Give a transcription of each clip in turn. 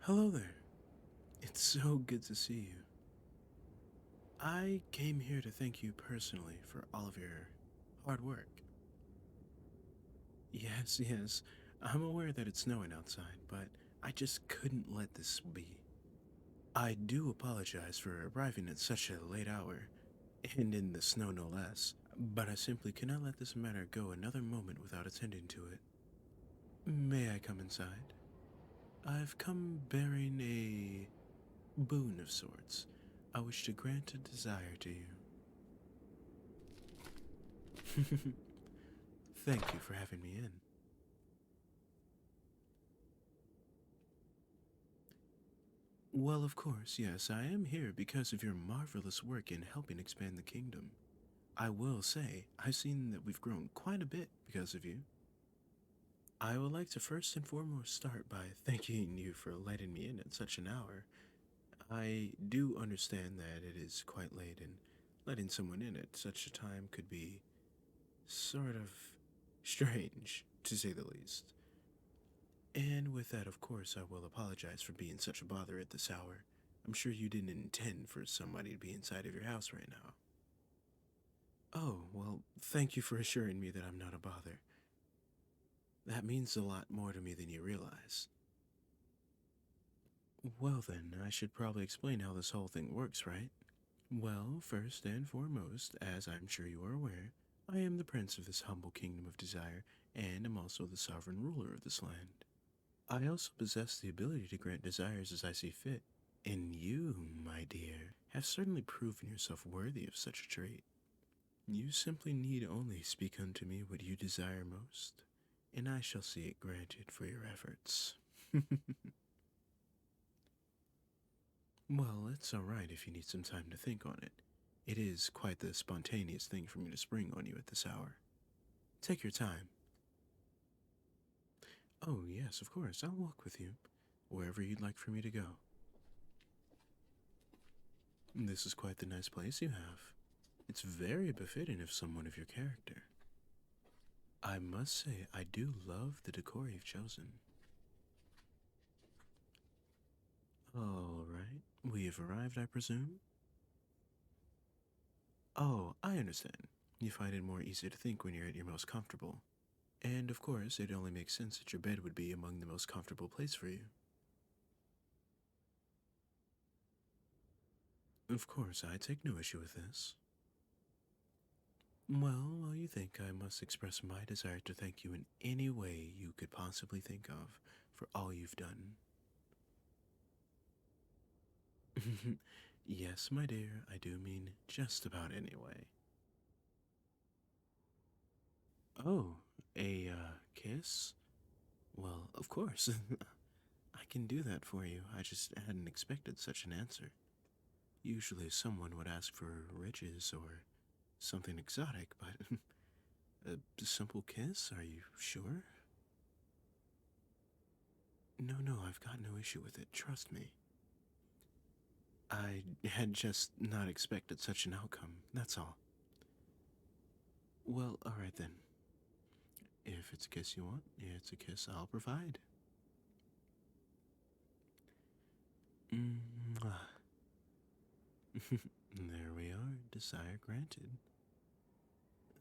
Hello there. It's so good to see you. I came here to thank you personally for all of your hard work. Yes, I'm aware that it's snowing outside, but I just couldn't let this be. I do apologize for arriving at such a late hour, and in the snow no less, but I simply cannot let this matter go another moment without attending to it. May I come inside? I've come bearing a boon of sorts. I wish to grant a desire to you. Thank you for having me in. Well, of course, yes, I am here because of your marvelous work in helping expand the kingdom. I will say, I've seen that we've grown quite a bit because of you. I would like to first and foremost start by thanking you for letting me in at such an hour. I do understand that it is quite late, and letting someone in at such a time could be sort of strange, to say the least. And with that, of course, I will apologize for being such a bother at this hour. I'm sure you didn't intend for somebody to be inside of your house right now. Oh, well, thank you for assuring me that I'm not a bother. That means a lot more to me than you realize. Well, then, I should probably explain how this whole thing works, right? Well, first and foremost, as I'm sure you are aware, I am the prince of this humble kingdom of desire, and am also the sovereign ruler of this land. I also possess the ability to grant desires as I see fit, and you, my dear, have certainly proven yourself worthy of such a trait. You simply need only speak unto me what you desire most, and I shall see it granted for your efforts. Well, it's alright if you need some time to think on it. It is quite the spontaneous thing for me to spring on you at this hour. Take your time. Oh, yes, of course, I'll walk with you, wherever you'd like for me to go. This is quite the nice place you have. It's very befitting of someone of your character. I must say, I do love the decor you've chosen. All right, we have arrived, I presume? Oh, I understand. You find it more easy to think when you're at your most comfortable. And of course, it only makes sense that your bed would be among the most comfortable place for you. Of course, I take no issue with this. Well, while you think, I must express my desire to thank you in any way you could possibly think of for all you've done. Yes, my dear, I do mean just about any way. Oh, a kiss? Well, of course. I can do that for you. I just hadn't expected such an answer. Usually someone would ask for riches or something exotic, but a simple kiss? Are you sure? No, I've got no issue with it. Trust me. I had just not expected such an outcome, that's all. Well, alright then. If it's a kiss you want, it's a kiss I'll provide. Mwah. There we are, desire granted.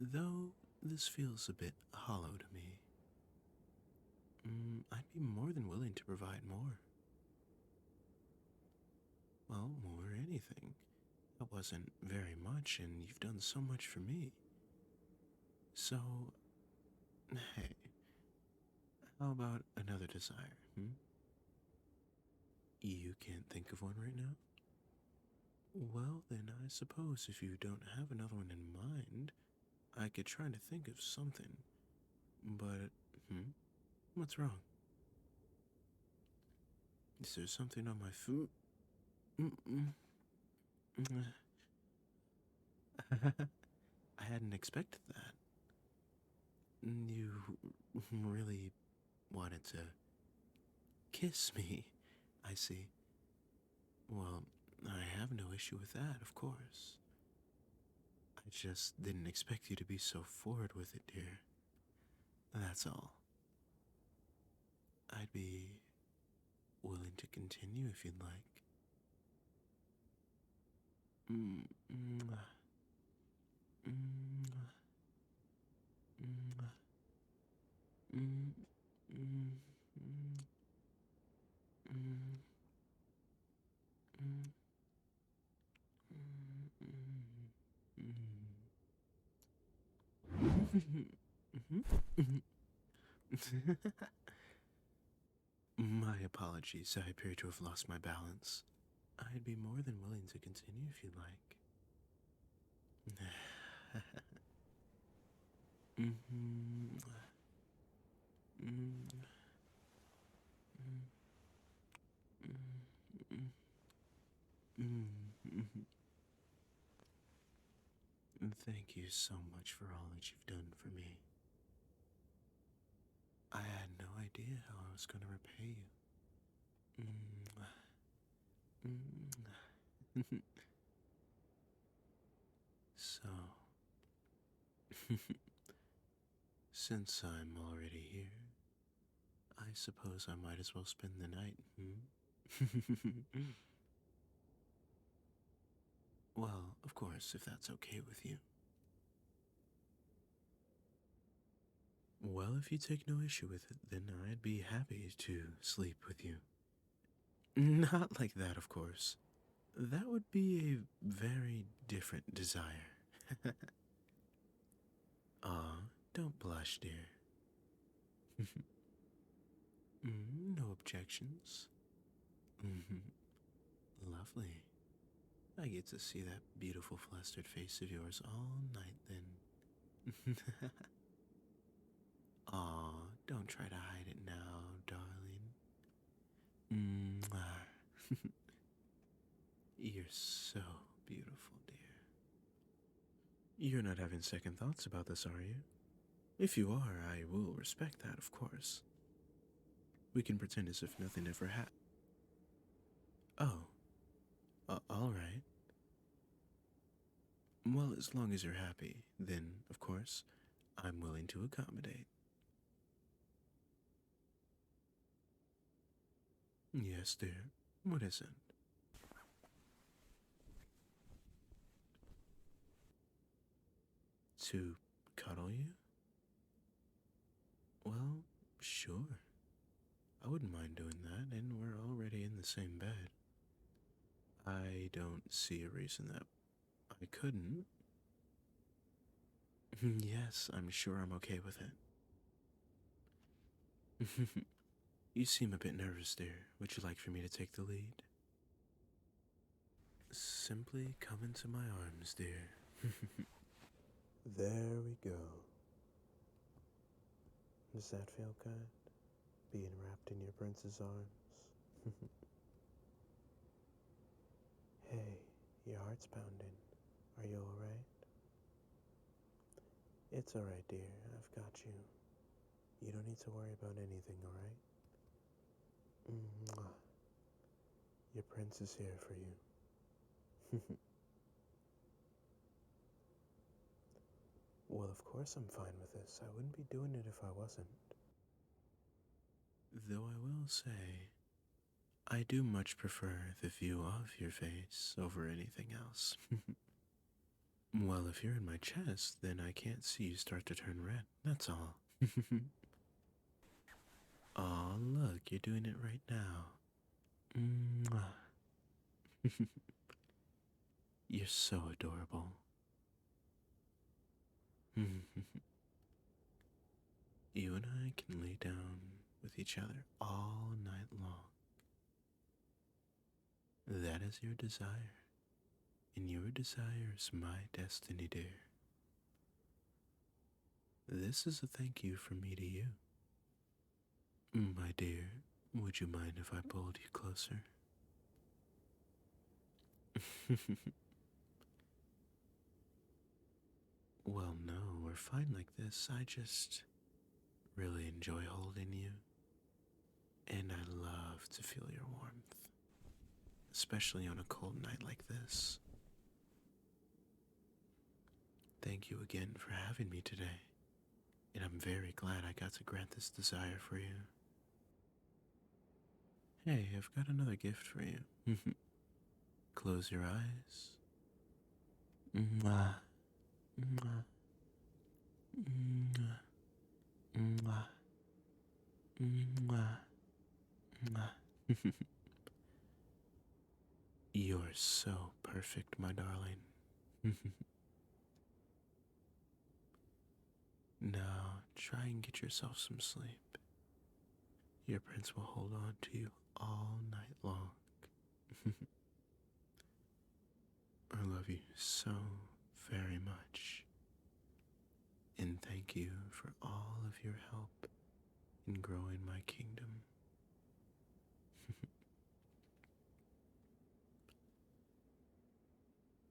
Though this feels a bit hollow to me. I'd be more than willing to provide more. Well, more anything. That wasn't very much, and you've done so much for me. So, hey, how about another desire, hmm? You can't think of one right now? Well, then I suppose if you don't have another one in mind, I could try to think of something. But, what's wrong? Is there something on my food? Mm-mm. I hadn't expected that. You really wanted to kiss me, I see. Well, I have no issue with that, of course. I just didn't expect you to be so forward with it, dear. That's all. I'd be willing to continue if you'd like. Mm, mm, mm, mm, mm, mm, mm, mm, My apologies, I appear to have lost my balance. I'd be more than willing to continue if you'd like. Mhm. Mm, mm, mm, mm, mm. Thank you so much for all that you've done for me. I had no idea how I was going to repay you. Mm. So, since I'm already here, I suppose I might as well spend the night, hmm? Well, of course, if that's okay with you. Well, if you take no issue with it, then I'd be happy to sleep with you. Not like that, of course. That would be a very different desire. Ah, don't blush, dear. No objections. Lovely. I get to see that beautiful flustered face of yours all night then. Aw, don't try to hide it now, darling. Mwah. You're so beautiful, dear. You're not having second thoughts about this, are you? If you are, I will respect that, of course. We can pretend as if nothing ever happened. Oh, alright. Well, as long as you're happy, then, of course, I'm willing to accommodate. Yes, dear. What is it? To cuddle you? Well, sure. I wouldn't mind doing that, and we're already in the same bed. I don't see a reason that I couldn't. Yes, I'm sure I'm okay with it. You seem a bit nervous, dear. Would you like for me to take the lead? Simply come into my arms, dear. There we go. Does that feel good? Being wrapped in your prince's arms? Hey, your heart's pounding. Are you alright? It's alright, dear. I've got you. You don't need to worry about anything, alright? Mwah. Your prince is here for you. Well, of course I'm fine with this. I wouldn't be doing it if I wasn't. Though I will say, I do much prefer the view of your face over anything else. Well, if you're in my chest, then I can't see you start to turn red. That's all. Aw, look, you're doing it right now. Mwah. You're so adorable. You and I can lay down with each other all night long. That is your desire, and your desire is my destiny, dear. This is a thank you from me to you. My dear, would you mind if I pulled you closer? Well, no, we're fine like this. I just really enjoy holding you, and I love to feel your warmth, especially on a cold night like this. Thank you again for having me today, and I'm very glad I got to grant this desire for you. Hey, I've got another gift for you. Close your eyes. Mwah, mwah, mwah, mwah, mwah, mwah. You're so perfect, my darling. Now, try and get yourself some sleep. Your prince will hold on to you all night long. I love you so very much. And thank you for all of your help in growing my kingdom.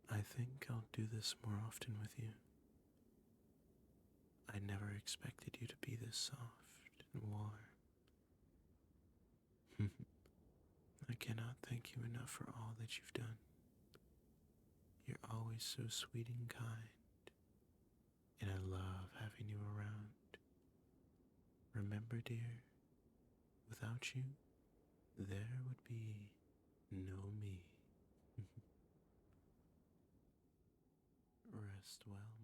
I think I'll do this more often with you. I never expected you to be this soft and warm. I cannot thank you enough for all that you've done. You're always so sweet and kind, and I love having you around. Remember, dear, without you, there would be no me. Rest well,